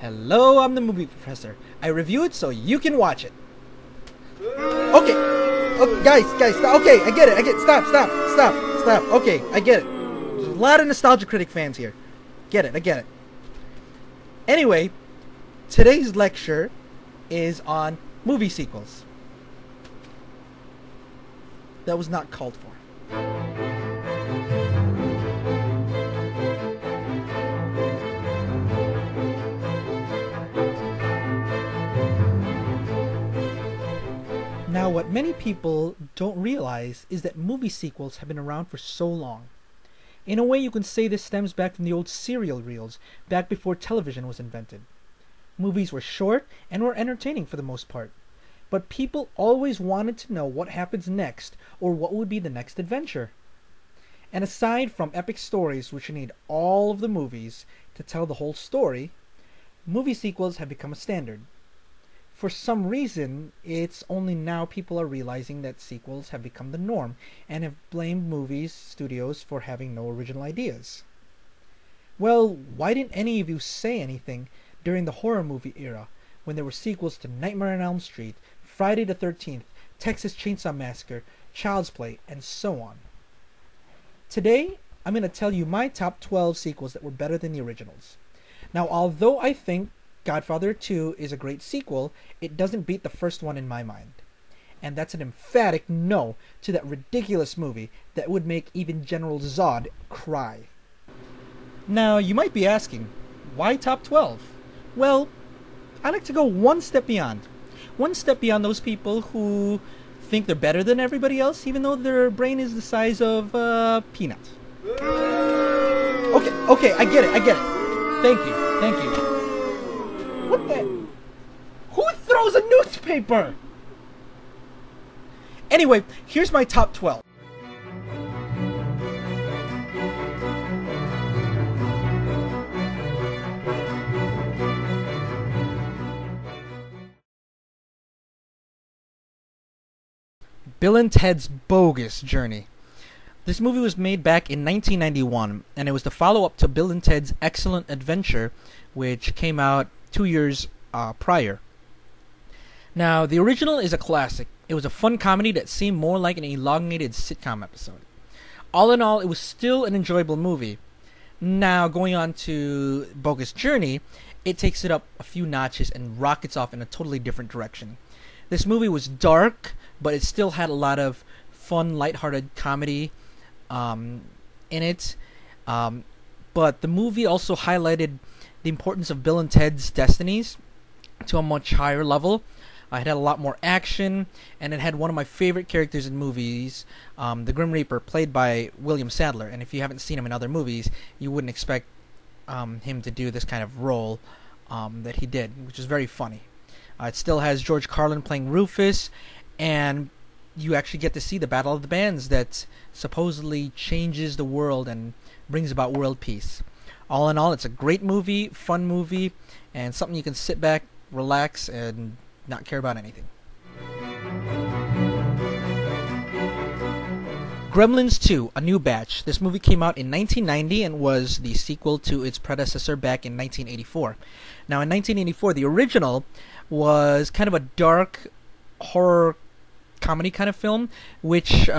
Hello, I'm the movie professor. I review it so you can watch it. Okay. Oh, guys, stop. Okay, I get it. Stop. Okay, I get it. There's a lot of Nostalgia Critic fans here. I get it. Anyway, today's lecture is on movie sequels. That was not called for. Now, what many people don't realize is that movie sequels have been around for so long. In a way, you can say this stems back from the old serial reels, back before television was invented. Movies were short and were entertaining for the most part, but people always wanted to know what happens next or what would be the next adventure. And aside from epic stories which need all of the movies to tell the whole story, movie sequels have become a standard. For some reason, it's only now people are realizing that sequels have become the norm and have blamed movies studios for having no original ideas. Well, why didn't any of you say anything during the horror movie era when there were sequels to Nightmare on Elm Street, Friday the 13th, Texas Chainsaw Massacre, Child's Play, and so on? Today, I'm going to tell you my top 12 sequels that were better than the originals. Now, although I think Godfather 2 is a great sequel, it doesn't beat the first one in my mind. And that's an emphatic no to that ridiculous movie that would make even General Zod cry. Now, you might be asking, why top 12? Well, I like to go one step beyond. One step beyond those people who think they're better than everybody else, even though their brain is the size of a peanut. Okay, I get it. Thank you. What the? Who throws a newspaper? Anyway, here's my top 12. Bill and Ted's Bogus Journey. This movie was made back in 1991, and it was the follow-up to Bill and Ted's Excellent Adventure, which came out 2 years prior. Now, the original is a classic. It was a fun comedy that seemed more like an elongated sitcom episode. All in all, it was still an enjoyable movie. Now, going on to Bogus Journey, it takes it up a few notches and rockets off in a totally different direction. This movie was dark, but it still had a lot of fun, lighthearted comedy in it. But the movie also highlighted the importance of Bill and Ted's destinies to a much higher level. It had a lot more action, and it had one of my favorite characters in movies, the Grim Reaper, played by William Sadler. And if you haven't seen him in other movies, you wouldn't expect him to do this kind of role that he did, which is very funny. It still has George Carlin playing Rufus, and you actually get to see the Battle of the Bands that supposedly changes the world and brings about world peace. All in all, it's a great movie, fun movie, and something you can sit back, relax, and not care about anything. Gremlins 2, A New Batch. This movie came out in 1990 and was the sequel to its predecessor back in 1984. Now, in 1984, the original was kind of a dark horror comedy kind of film, which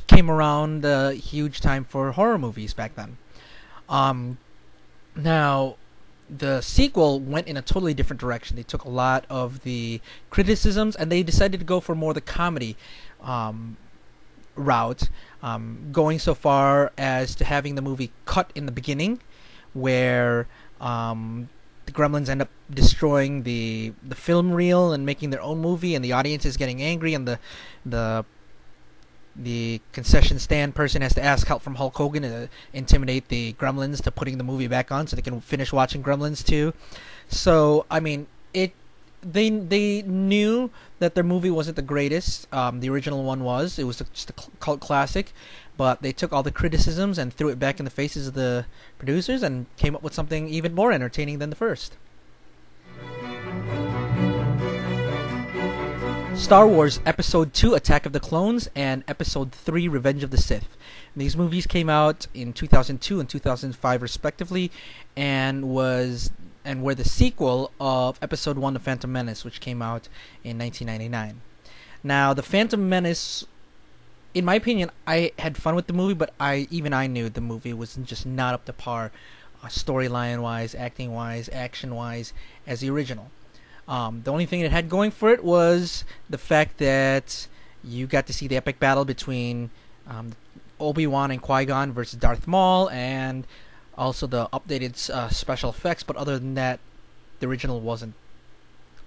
came around a huge time for horror movies back then. Now, the sequel went in a totally different direction. They took a lot of the criticisms and they decided to go for more the comedy route, going so far as to having the movie cut in the beginning, where the Gremlins end up destroying the film reel and making their own movie, and the audience is getting angry, and the concession stand person has to ask help from Hulk Hogan to intimidate the Gremlins to putting the movie back on so they can finish watching Gremlins 2. So, I mean, they knew that their movie wasn't the greatest. The original one was. It was just a cult classic. But they took all the criticisms and threw it back in the faces of the producers and came up with something even more entertaining than the first. Star Wars Episode 2 Attack of the Clones and Episode 3 Revenge of the Sith. These movies came out in 2002 and 2005 respectively, and was and were the sequel of Episode 1, The Phantom Menace, which came out in 1999. Now, The Phantom Menace, in my opinion, I had fun with the movie, but I knew the movie was just not up to par, storyline-wise, acting-wise, action-wise, as the original. The only thing it had going for it was the fact that you got to see the epic battle between Obi-Wan and Qui-Gon versus Darth Maul, and also the updated special effects, but other than that, the original wasn't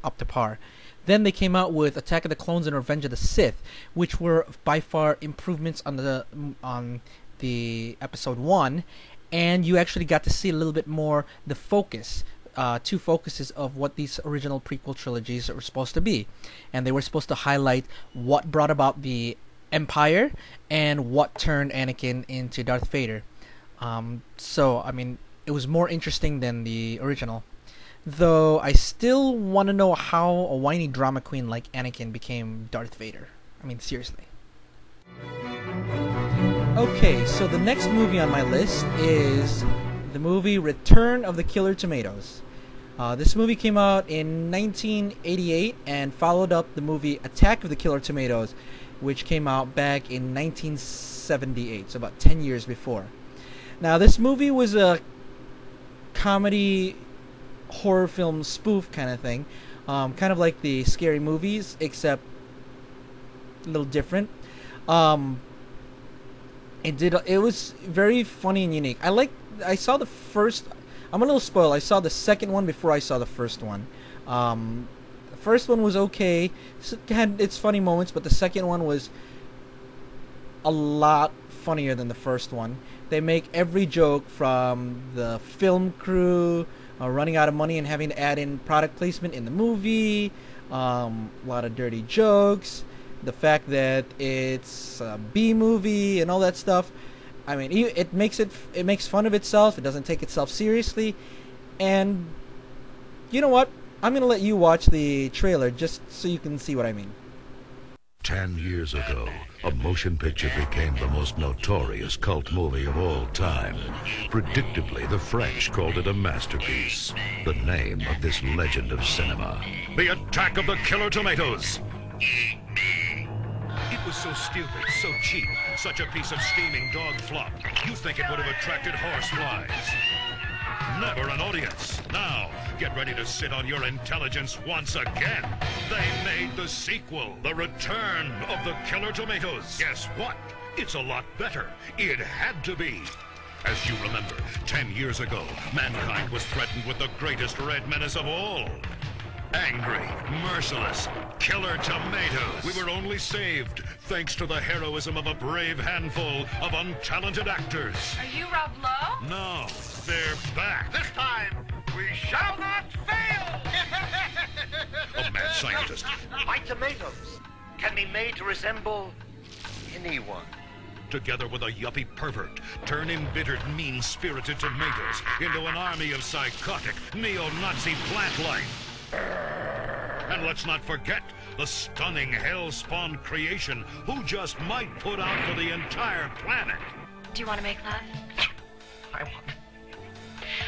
up to par. Then they came out with Attack of the Clones and Revenge of the Sith, which were by far improvements on the Episode 1, and you actually got to see a little bit more the focus, two focuses of what these original prequel trilogies were supposed to be. And they were supposed to highlight what brought about the Empire and what turned Anakin into Darth Vader. So, I mean, it was more interesting than the original. Though, I still want to know how a whiny drama queen like Anakin became Darth Vader. I mean, seriously. Okay, so the next movie on my list is the movie Return of the Killer Tomatoes. This movie came out in 1988 and followed up the movie Attack of the Killer Tomatoes, which came out back in 1978, so about 10 years before. Now, this movie was a comedy horror film spoof kind of thing, kind of like the Scary Movies, except a little different. It was very funny and unique. I saw the first. I'm a little spoiled. I saw the second one before I saw the first one. The first one was okay. It had its funny moments, but the second one was a lot funnier than the first one. They make every joke, from the film crew running out of money and having to add in product placement in the movie, a lot of dirty jokes, the fact that it's a B movie and all that stuff. I mean, it makes fun of itself. It doesn't take itself seriously. And you know what? I'm going to let you watch the trailer just so you can see what I mean. 10 years ago, a motion picture became the most notorious cult movie of all time. Predictably, the French called it a masterpiece. The name of this legend of cinema: The Attack of the Killer Tomatoes. It was so stupid, so cheap, such a piece of steaming dog flop. You think it would have attracted horseflies. Never an audience. Now, get ready to sit on your intelligence once again. They made the sequel, The Return of the Killer Tomatoes. Guess what? It's a lot better. It had to be. As you remember, 10 years ago, mankind was threatened with the greatest red menace of all. Angry, merciless, killer tomatoes. We were only saved thanks to the heroism of a brave handful of untalented actors. Are you Rob Lowe? No, they're back. This time, we shall not fail! A mad scientist. My tomatoes can be made to resemble anyone. Together with a yuppie pervert, turn embittered, mean-spirited tomatoes into an army of psychotic, neo-Nazi plant life. And let's not forget the stunning hell-spawned creation who just might put out for the entire planet. Do you want to make love? I want...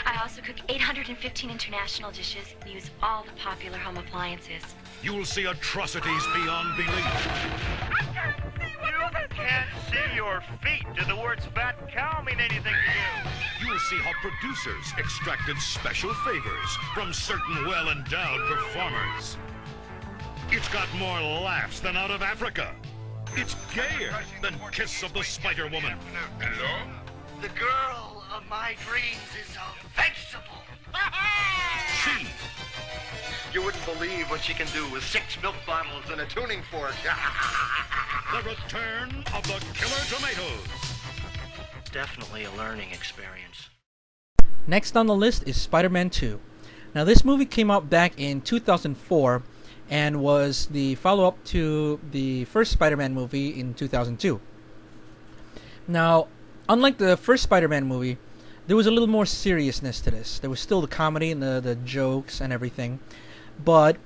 I also cook 815 international dishes and use all the popular home appliances. You'll see atrocities beyond belief. You can't see your feet. Do the words fat cow mean anything to you? You'll see how producers extracted special favors from certain well-endowed performers. It's got more laughs than Out of Africa. It's gayer than Kiss of the Spider-Woman. Hello? The girl of my dreams is a vegetable. She. You wouldn't believe what she can do with 6 milk bottles and a tuning fork. The Return of the Killer Tomatoes. Definitely a learning experience. Next on the list is Spider-Man 2. Now, this movie came out back in 2004 and was the follow-up to the first Spider-Man movie in 2002. Now, unlike the first Spider-Man movie, there was a little more seriousness to this. There was still the comedy and the jokes and everything, but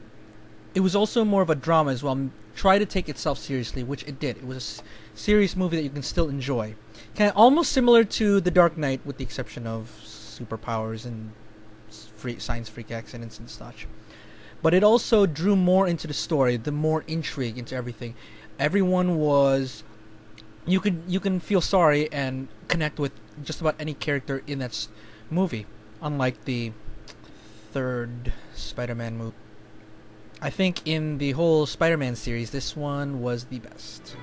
it was also more of a drama as well. Try to take itself seriously, which it did. It was a serious movie that you can still enjoy. Kind of almost similar to The Dark Knight, with the exception of superpowers and science freak accidents and such. But it also drew more into the story, the more intrigue into everything. Everyone was, you can feel sorry and connect with just about any character in that movie. Unlike the third Spider-Man movie, I think in the whole Spider-Man series, this one was the best.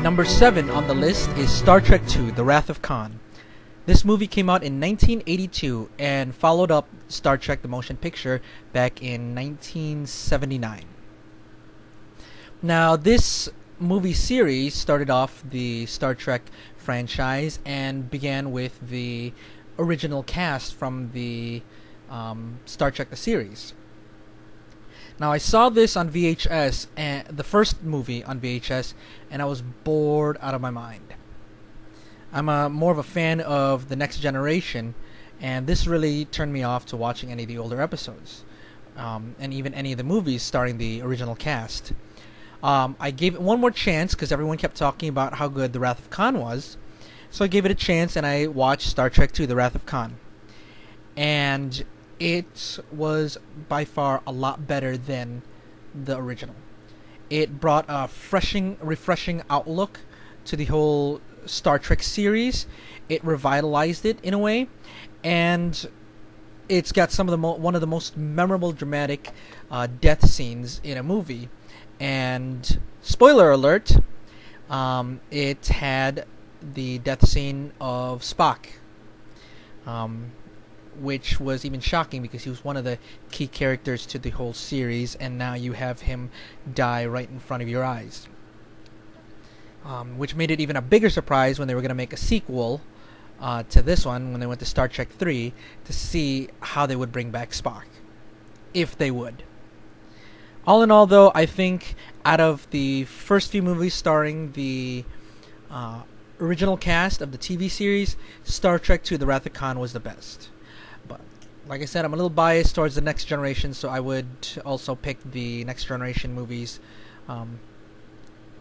Number 7 on the list is Star Trek II: The Wrath of Khan. This movie came out in 1982 and followed up Star Trek the Motion Picture back in 1979. Now, this movie series started off the Star Trek franchise and began with the original cast from the Star Trek the series. Now, I saw this on VHS, and the first movie on VHS, and I was bored out of my mind. I'm more of a fan of The Next Generation, and this really turned me off to watching any of the older episodes, and even any of the movies starring the original cast. I gave it one more chance because everyone kept talking about how good The Wrath of Khan was, so I gave it a chance and I watched Star Trek II: The Wrath of Khan. And it was by far a lot better than the original. It brought a refreshing outlook to the whole Star Trek series. It revitalized it in a way, and it's got some of the one of the most memorable dramatic death scenes in a movie. And spoiler alert, it had the death scene of Spock, which was even shocking because he was one of the key characters to the whole series, and now you have him die right in front of your eyes. Which made it even a bigger surprise when they were going to make a sequel to this one, when they went to Star Trek 3, to see how they would bring back Spock, if they would. All in all, though, I think out of the first few movies starring the original cast of the TV series, Star Trek II: The Wrath of Khan was the best. But like I said, I'm a little biased towards The Next Generation, so I would also pick the Next Generation movies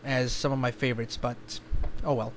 as some of my favorites, but oh well.